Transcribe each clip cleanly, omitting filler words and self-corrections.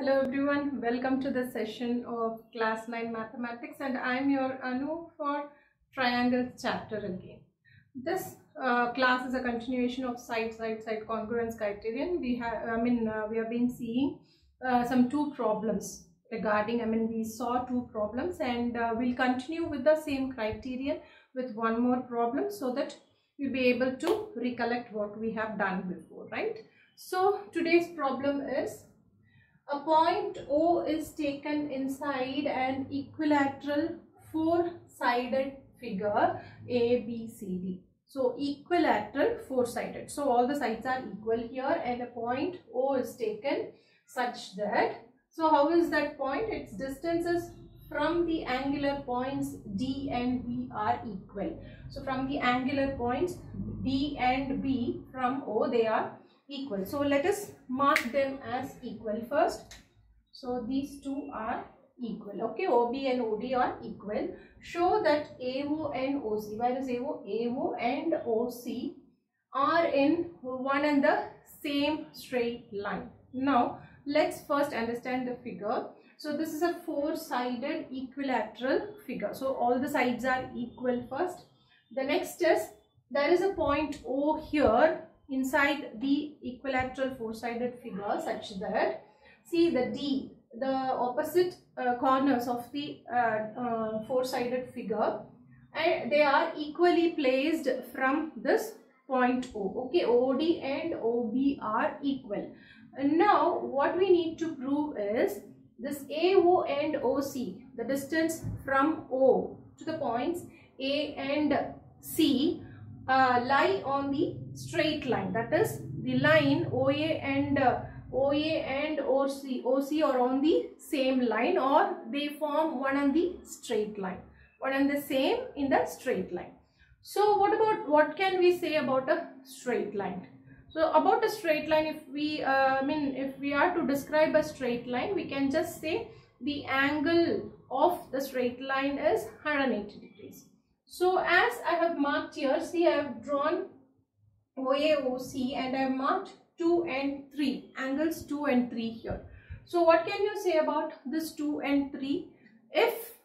Hello everyone, welcome to the session of class 9 mathematics, and I am your Anu for triangles chapter again. This class is a continuation of side congruence criterion. We have been seeing some two problems regarding, we saw two problems, and we'll continue with the same criterion with one more problem so that you'll be able to recollect what we have done before, right? So today's problem is a point O is taken inside an equilateral four-sided figure A, B, C, D. So equilateral four-sided. So all the sides are equal here, and a point O is taken such that, so how is that point? Its distances from the angular points D and B are equal. So from the angular points D and B from O, they are equal. So let us mark them as equal first. So these two are equal. Okay, OB and OD are equal. Show that AO and OC, where is AO? AO and OC are in one and the same straight line. Now let's first understand the figure. So this is a four-sided equilateral figure. So all the sides are equal first. The next is, there is a point O here inside the equilateral four-sided figure such that, see the D, the opposite corners of the four-sided figure, and they are equally placed from this point O. Okay, OD and OB are equal. And now what we need to prove is this AO and OC, the distance from O to the points A and C, lie on the straight line. That is, the line OA and OC are on the same line, or they form one and the straight line, one and the same in the straight line. So what can we say about a straight line? So about a straight line, if we if we are to describe a straight line, we can just say the angle of the straight line is 180 degrees. So as I have marked here, see, I have drawn OAOC and I have marked 2 and 3, angles 2 and 3 here. So what can you say about this 2 and 3? If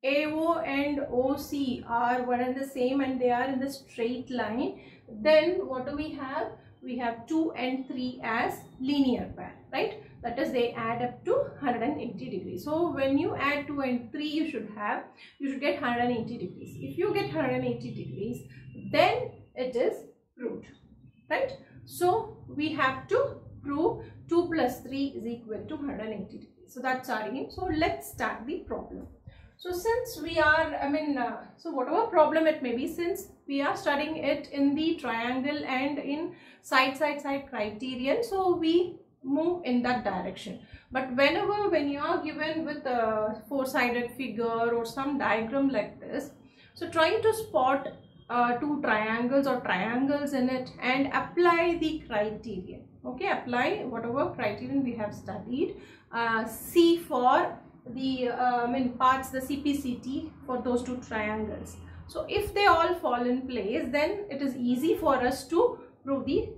AO and OC are one and the same and they are in the straight line, then what do we have? We have 2 and 3 as linear pair, right? That is, they add up to 180 degrees. So when you add 2 and 3, you should get 180 degrees. If you get 180 degrees, then it is proved, right? So we have to prove 2 plus 3 is equal to 180 degrees. So that's our aim. So let's start the problem. So since we are, so whatever problem it may be, since we are studying it in the triangle and in side criterion, so we move in that direction. But when you are given with a four-sided figure or some diagram like this, so try to spot two triangles or triangles in it and apply the criterion. Okay, apply whatever criterion we have studied. C for the parts, the CPCT for those two triangles. So if they all fall in place, then it is easy for us to prove the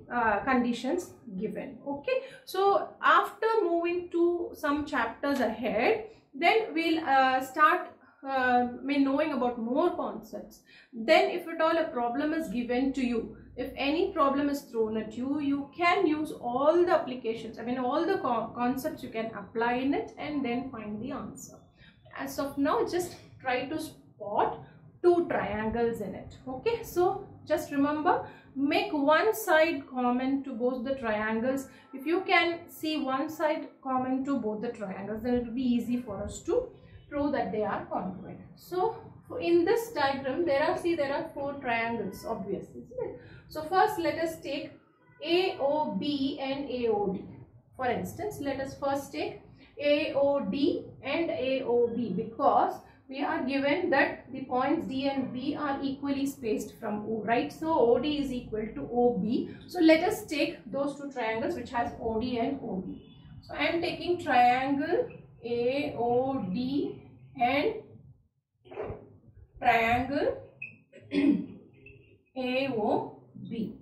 conditions given. Okay, so after moving to some chapters ahead, then we'll start knowing about more concepts. Then if at all a problem is given to you, if any problem is thrown at you, you can use all the applications, all the concepts you can apply in it and then find the answer. As of now, just try to spot two triangles in it. Okay, so just remember, make one side common to both the triangles. If you can see one side common to both the triangles, then it will be easy for us to prove that they are congruent. So in this diagram, there are four triangles, obviously, isn't it? So first let us take AOB and AOD. For instance, let us first take AOD and AOB, because we are given that the points D and B are equally spaced from O, right? So OD is equal to OB. So let us take those two triangles which has OD and OB. So I am taking triangle AOD and triangle AOB.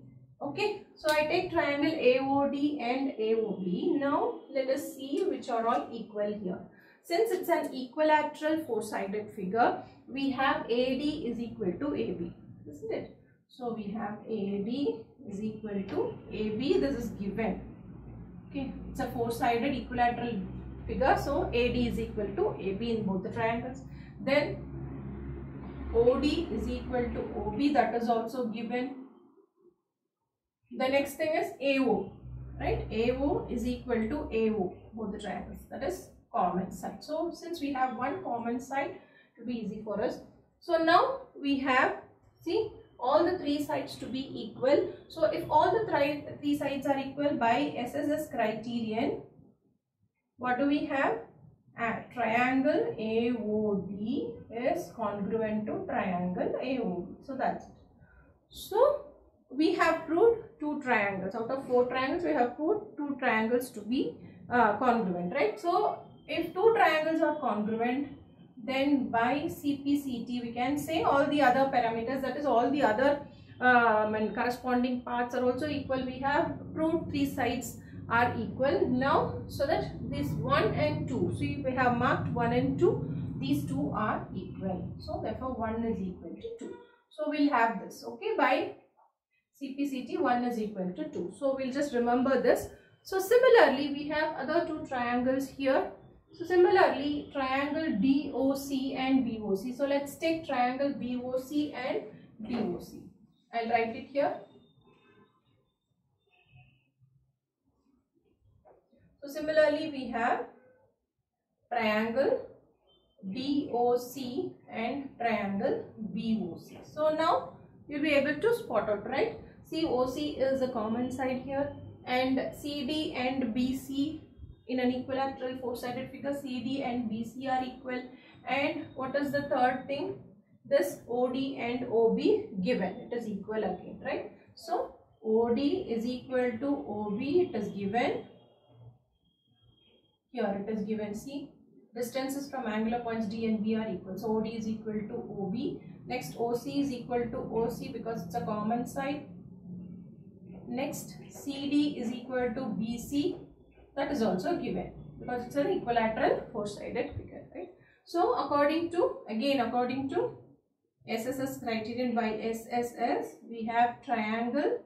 Okay, So I take triangle AOD and AOB. Now let us see which are all equal here. Since it's an equilateral four-sided figure, we have AD is equal to AB, isn't it? So we have AD is equal to AB. This is given. Okay, it's a four-sided equilateral figure, so AD is equal to AB in both the triangles. Then OD is equal to OB, that is also given. The next thing is AO, right? AO is equal to AO, both the triangles, that is common side. So since we have one common side, it will be easy for us. So now we have, see, all the three sides to be equal. So if all the three sides are equal by SSS criterion, what do we have? Triangle AOD is congruent to triangle AOB. So that's it. So we have proved two triangles. Out of four triangles, we have proved two triangles to be congruent, right? So if two triangles are congruent, then by CPCT we can say all the other parameters, that is all the other corresponding parts are also equal. We have proved three sides are equal now, so that this 1 and 2, so we have marked 1 and 2, these two are equal. So therefore 1 is equal to 2. So we'll have this, okay, by CPCT 1 is equal to 2. So we'll just remember this. So similarly we have other two triangles here. So similarly triangle DOC and BOC. So let's take triangle BOC and DOC. I'll write it here. So similarly we have triangle DOC and triangle BOC. So now you'll be able to spot out, right? See, OC is a common side here, and CD and BC in an equilateral four-sided figure, CD and BC are equal. And what is the third thing? This OD and OB given, it is equal again, right? So OD is equal to OB, it is given. Here it is given, see, distances from angular points D and B are equal. So OD is equal to OB. Next OC is equal to OC because it's a common side. Next CD is equal to BC, that is also given because it's an equilateral four-sided figure, right? So according to SSS criterion by SSS, we have triangle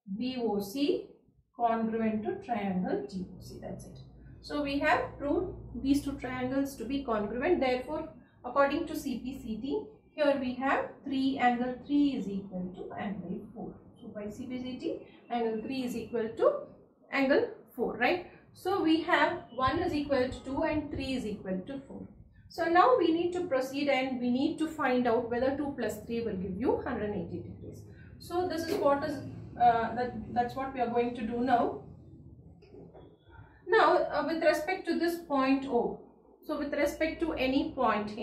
BOC congruent to triangle DOC, that's it. So we have proved these two triangles to be congruent. Therefore according to CPCT, here we have angle 3 is equal to angle 4. So by CPCT, angle 3 is equal to angle 4, right? So we have 1 is equal to 2 and 3 is equal to 4. So now we need to proceed and we need to find out whether 2 plus 3 will give you 180 degrees. So this is what is that's what we are going to do now. Now with respect to this point O, so with respect to any point,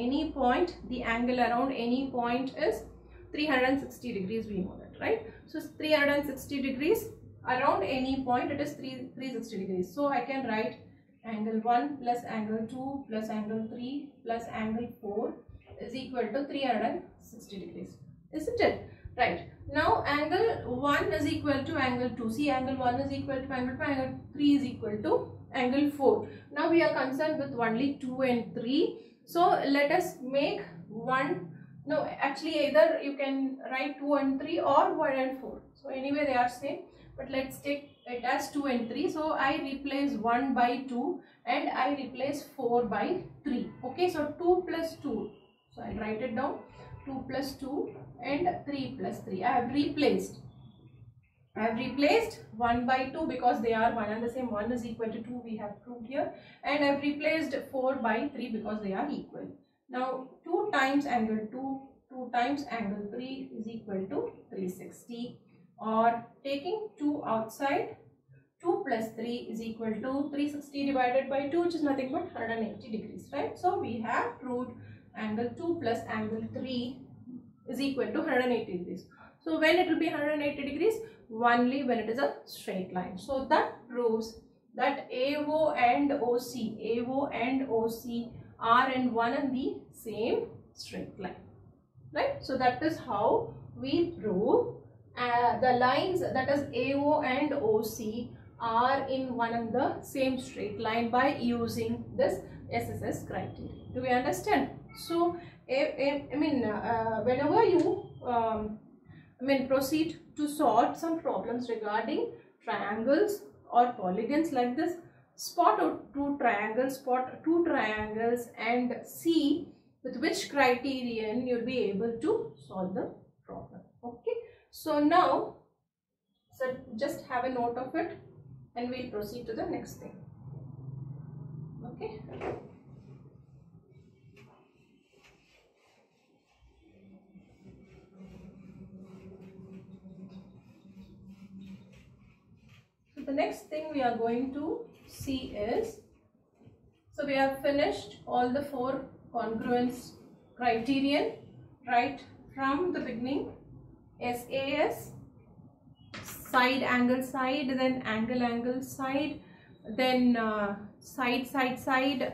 the angle around any point is 360 degrees, we know that, right? So 360 degrees around any point, it is 360 degrees. So I can write angle 1 plus angle 2 plus angle 3 plus angle 4 is equal to 360 degrees, isn't it? Right. Now angle 1 is equal to angle 2. See, angle 1 is equal to angle 2, angle 3 is equal to angle 4. Now we are concerned with only 2 and 3. So let us make one. No, actually either you can write 2 and 3 or 1 and 4. So anyway they are same. But let's take it as 2 and 3. So I replace 1 by 2 and I replace 4 by 3. Okay, so 2 plus 2. So I'll write it down. 2 plus 2 and 3 plus 3. I have replaced 1 by 2 because they are one and the same. 1 is equal to 2, we have proved here. And I have replaced 4 by 3 because they are equal. Now 2 times angle 2 times angle 3 is equal to 360. Or taking 2 outside, 2 plus 3 is equal to 360 divided by 2, which is nothing but 180 degrees, right? So we have proved angle 2 plus angle 3 is equal to 180 degrees. So when it will be 180 degrees? Only when it is a straight line. So that proves that AO and OC are in one and the same straight line, right? So that is how we prove the lines, that is AO and OC, are in one and the same straight line by using this SSS criteria. Do we understand? So whenever you proceed to solve some problems regarding triangles or polygons like this, spot two triangles and see with which criterion you'll be able to solve the problem. Okay, so now just have a note of it and we'll proceed to the next thing. Okay. So the next thing we are going to see is, so we have finished all the 4 congruence criterion right from the beginning. SAS, side angle side, then angle side, then side,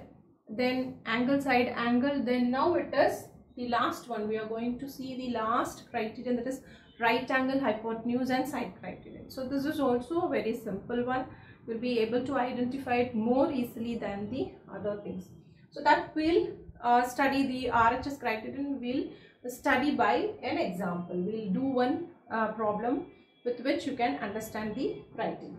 then angle side angle, then now it is the last one. We are going to see the last criterion, that is right angle, hypotenuse and side criterion. So this is also a very simple one. You'll be able to identify it more easily than the other things. So that we'll study the RHS criterion, we'll study by an example. We'll do one problem with which you can understand the criterion.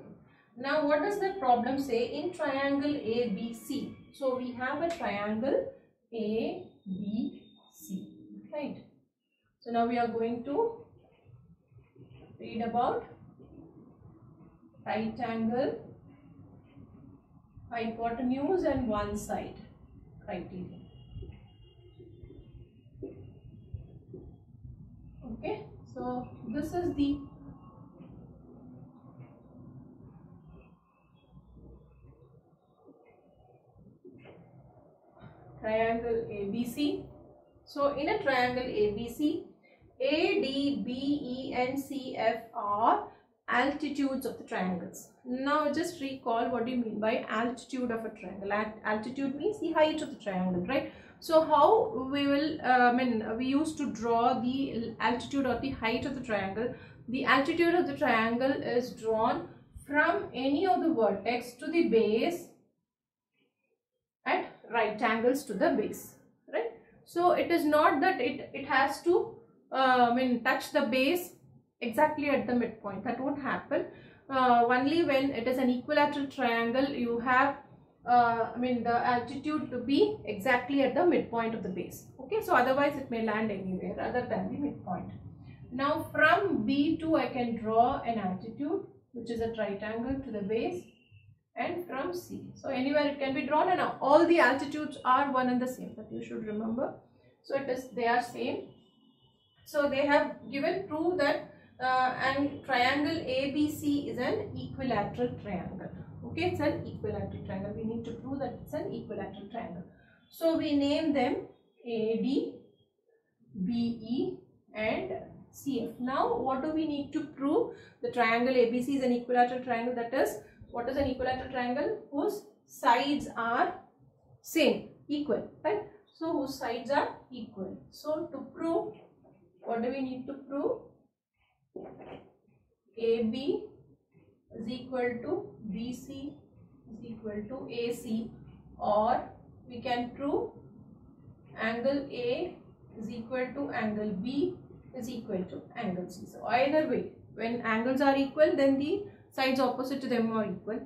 Now what does the problem say? In triangle ABC, so we have a triangle ABC, right? So now we are going to read about right angle, hypotenuse and one side criterion. Okay, so this is the triangle ABC. So in a triangle ABC, A, D, B, E and C, F are altitudes of the triangles. Now just recall what do you mean by altitude of a triangle. Altitude means the height of the triangle, right? So how we will, we used to draw the altitude or the height of the triangle. The altitude of the triangle is drawn from any of the vertex to the base at right angles to the base, right? So it is not that it has to touch the base exactly at the midpoint. That won't happen. Only when it is an equilateral triangle, you have the altitude to be exactly at the midpoint of the base. Okay, so otherwise it may land anywhere other than the midpoint. Now from B2 I can draw an altitude which is at right angle to the base, and from C, so anywhere it can be drawn, and all the altitudes are one and the same, that you should remember. So they are same. So they have given, prove that and triangle ABC is an equilateral triangle. Okay, it's an equilateral triangle. We need to prove that it's an equilateral triangle. So we name them AD, BE and CF. Now what do we need to prove? The triangle ABC is an equilateral triangle. That is, what is an equilateral triangle? Whose sides are same, equal, right? So whose sides are equal. So to prove, what do we need to prove? AB is equal to BC is equal to AC, or we can prove angle A is equal to angle B is equal to angle C. So either way, when angles are equal, then the sides opposite to them are equal,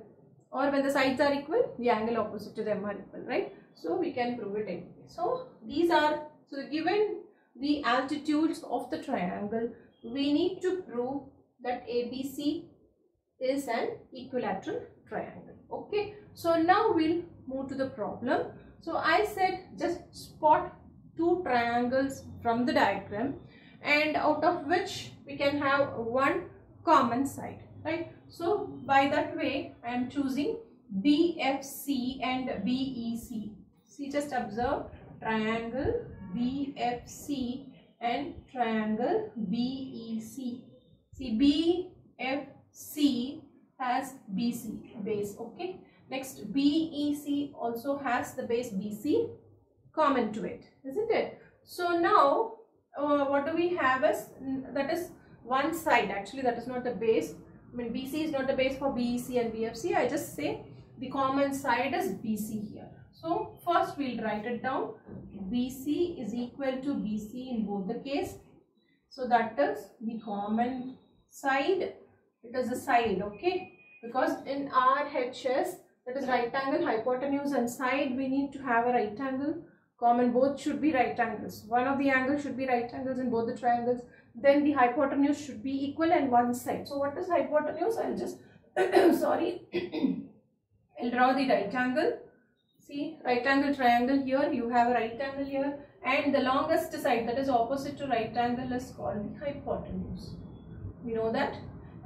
or when the sides are equal, the angle opposite to them are equal, right? So we can prove it anyway. So these are, so given the altitudes of the triangle, we need to prove that ABC is an equilateral triangle. Okay, so now we'll move to the problem. So I said just spot 2 triangles from the diagram, and out of which we can have one common side, right? So by that way I am choosing BFC and BEC. See, just observe triangle BFC and triangle BEC. See, BFC has BC base. Okay, next BEC also has the base BC common to it, isn't it? So now what do we have is, that is one side, actually that is not the base. I mean BC is not the base for BEC and BFC. I just say the common side is BC here. So first we'll write it down. BC is equal to BC in both the case. So that is the common side. It is a side, okay? Because in RHS, that is right angle, hypotenuse and side, we need to have a right angle. Common, both should be right angles. One of the angles should be right angles in both the triangles. Then the hypotenuse should be equal and one side. So what is hypotenuse? I'll just, sorry, I'll draw the right angle. See, right angle triangle here, you have a right angle here. And the longest side, that is opposite to right angle, is called the hypotenuse. We know that.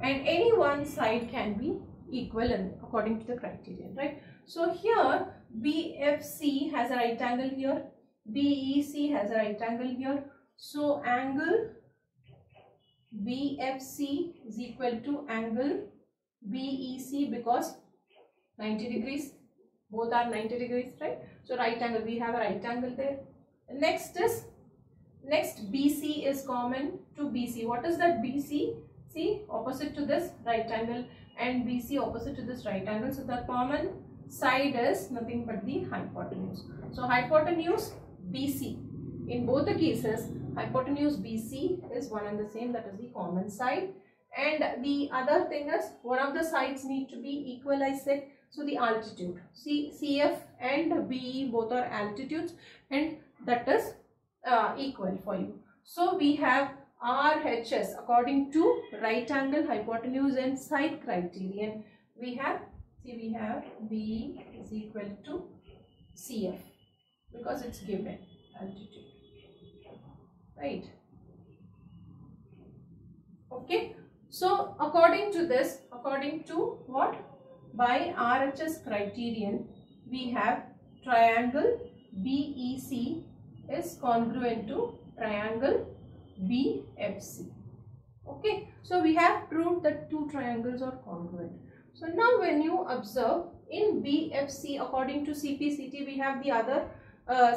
And any one side can be equal according to the criterion, right? So here BFC has a right angle here, BEC has a right angle here. So angle BFC is equal to angle BEC because 90 degrees, both are 90 degrees, right? So right angle, we have a right angle there. Next BC is common to BC. What is that BC? See, opposite to this right angle, and BC opposite to this right angle. So the common side is nothing but the hypotenuse. So hypotenuse BC. In both the cases, hypotenuse BC is one and the same, that is the common side. And the other thing is, one of the sides need to be equal, I said. So the altitude. See, CF and BE both are altitudes, and that is equal for you. So we have RHS according to right angle, hypotenuse and side criterion. We have B is equal to CF because it's given altitude, right? Okay. So according to this, according to what? By RHS criterion, we have triangle BEC is congruent to triangle BFC. Okay, so we have proved that two triangles are congruent. So now when you observe in BFC, according to CPCT, we have the other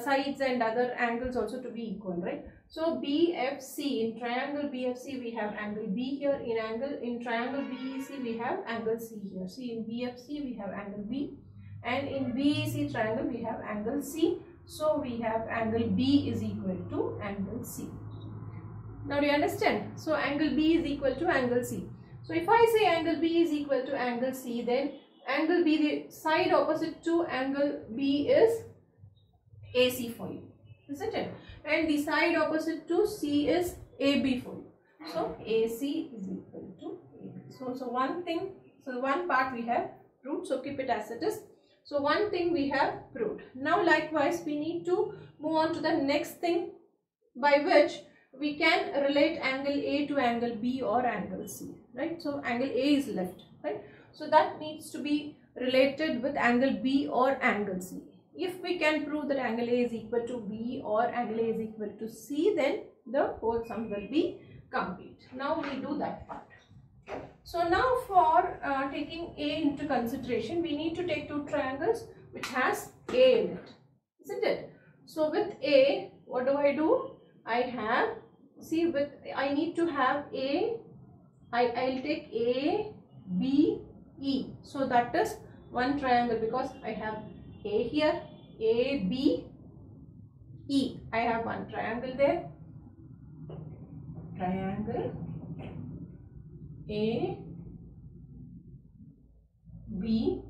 sides and other angles also to be equal, right? So BFC, in triangle BFC we have angle B here, in triangle BEC we have angle C here. See, in BFC we have angle B, and in BEC triangle we have angle C. So we have angle B is equal to angle C. Now do you understand? So angle B is equal to angle C. So if I say angle B is equal to angle C, then angle B, the side opposite to angle B is AC for you, isn't it? And the side opposite to C is AB for you. So AC is equal to AB. So one part we have proved. So keep it as it is. So one thing we have proved. Now likewise we need to move on to the next thing, by which we can relate angle A to angle B or angle C, right? So angle A is left, right? So that needs to be related with angle B or angle C. If we can prove that angle A is equal to B or angle A is equal to C, then the whole sum will be complete. Now we do that part. So now for taking A into consideration, we need to take two triangles which has A in it, isn't it? So with A, what do? I have, see, I need to have A, I'll take A, B, E. So that is one triangle because I have A here, A, B, E. I have one triangle there. Triangle A, B,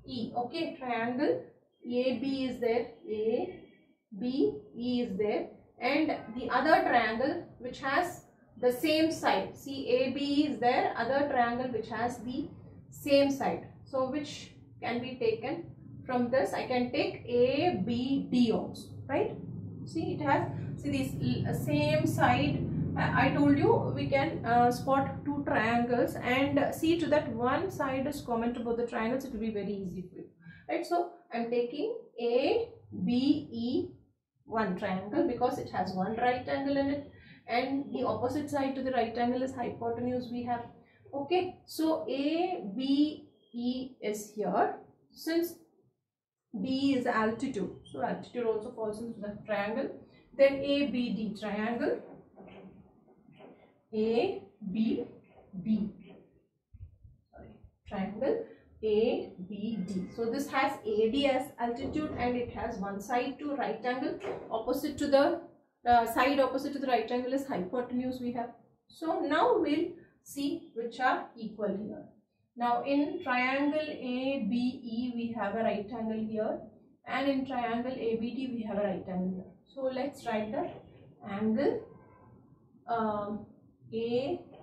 E. Okay, triangle AB is there, A, B, E is there, and the other triangle which has the same side. See, AB is there, other triangle which has the same side. So which can be taken from this? I can take A, B, D also, right? See, it has, see, this same side. I told you we can spot two triangles and see to that one side is common to both the triangles. It will be very easy for you, right? So I'm taking A, B, E, one triangle because it has one right angle in it, and the opposite side to the right angle is hypotenuse we have. Okay, so A, B, E is here. Since B is altitude, so altitude also falls into the triangle. Then A, B, D triangle. ABD. Sorry, triangle ABD. So this has AD as altitude and it has one side to right angle. Opposite to the side opposite to the right angle is hypotenuse we have. So now we'll see which are equal here. Now in triangle ABE we have a right angle here, and in triangle ABD we have a right angle here. So let's write the angle AEB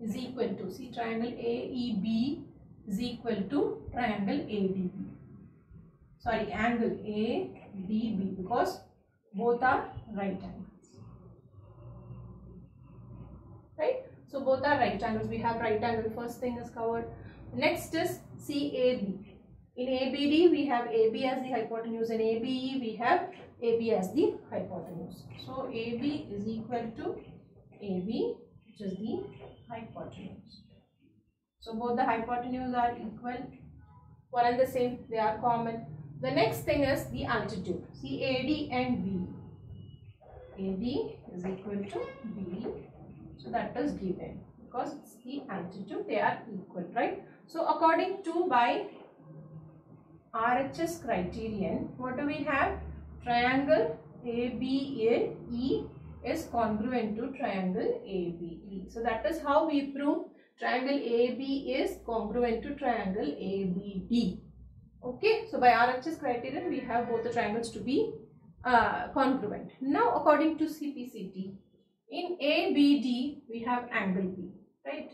is equal to, see, triangle AEB is equal to triangle ADB. Sorry, angle ADB, because both are right angles. Right? So both are right angles. We have right angle. First thing is covered. Next is CAB. In ABD we have AB as the hypotenuse. In ABE we have AB as the hypotenuse. So AB is equal to AB, which is the hypotenuse. So both the hypotenuse are equal, one and the same, they are common. The next thing is the altitude. See, AD and B. AD is equal to B. So that is given because it's the altitude, they are equal, right? So according to by RHS criterion, what do we have? Triangle ABE is congruent to triangle ABE. So that is how we prove triangle AB is congruent to triangle ABD. Okay, so by RHS criterion we have both the triangles to be congruent. Now according to CPCT, in ABD we have angle B, right?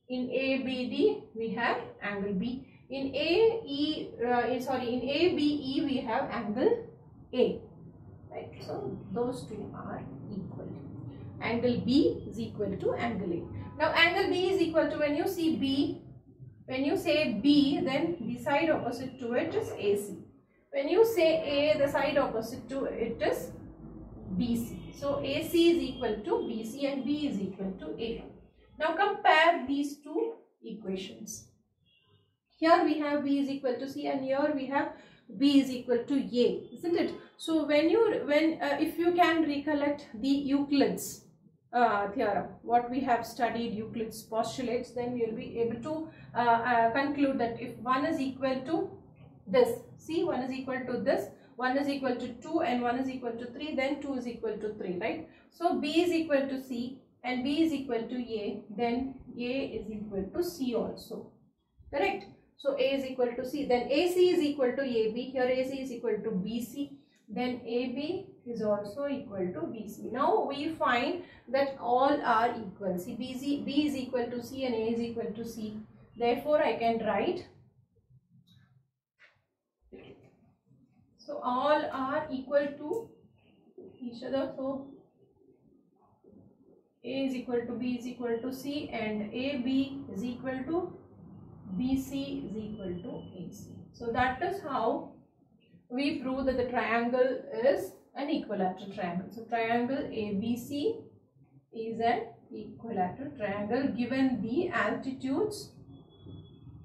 In ABD we have angle B. In in ABE we have angle A, right? So those two are equal. Angle B is equal to angle A. Now angle B is equal to, when you see B, when you say B, then the side opposite to it is AC. When you say A, the side opposite to it is BC. So AC is equal to BC and B is equal to A. Now compare these two equations. Here we have B is equal to C and here we have B is equal to A, isn't it? So if you can recollect the Euclid's theorem, what we have studied, Euclid's postulates, then we will be able to conclude that if 1 is equal to this, see, 1 is equal to this, 1 is equal to 2 and 1 is equal to 3, then 2 is equal to 3, right? So B is equal to C and B is equal to A, then A is equal to C also, correct? So A is equal to C, then AC is equal to AB, here AC is equal to BC, then AB is also equal to BC. Now we find that all are equal. See, B is equal to C and A is equal to C. Therefore I can write, so all are equal to each other. So A is equal to B is equal to C and AB is equal to BC is equal to AC. So that is how we prove that the triangle is an equilateral triangle. So triangle ABC is an equilateral triangle given the altitudes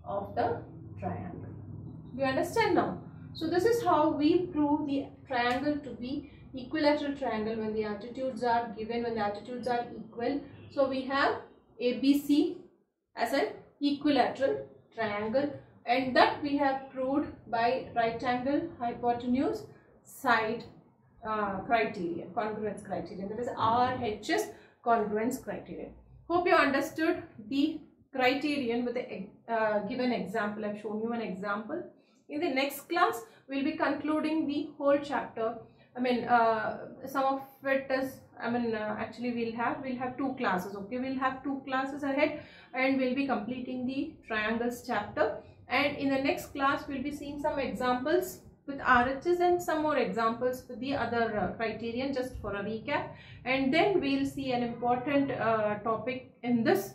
of the triangle. You understand now? So this is how we prove the triangle to be equilateral triangle when the altitudes are given, when the altitudes are equal. So we have ABC as an equilateral triangle, and that we have proved by right angle, hypotenuse, side criterion, congruence criterion, that is RHS congruence criterion. Hope you understood the criterion with the given example. I have shown you an example. In the next class we will be concluding the whole chapter. I mean some of it is, actually we'll have 2 classes. Okay, we'll have 2 classes ahead and we'll be completing the triangles chapter, and in the next class we'll be seeing some examples with RHS and some more examples with the other criterion, just for a recap, and then we'll see an important topic in this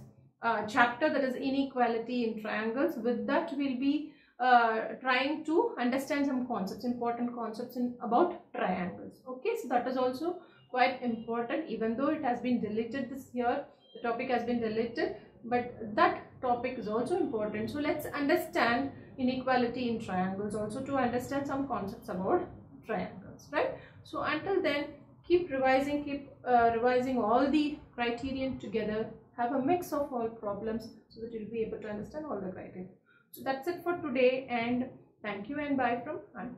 chapter, that is inequality in triangles. With that we'll be trying to understand some concepts, important concepts about triangles. Okay, so that is also quite important, even though it has been deleted this year, the topic has been deleted, but that topic is also important. So let's understand inequality in triangles also, to understand some concepts about triangles, right? So until then, keep revising, revising all the criterion together, have a mix of all problems so that you'll be able to understand all the criteria. So that's it for today, and thank you and bye from Anu.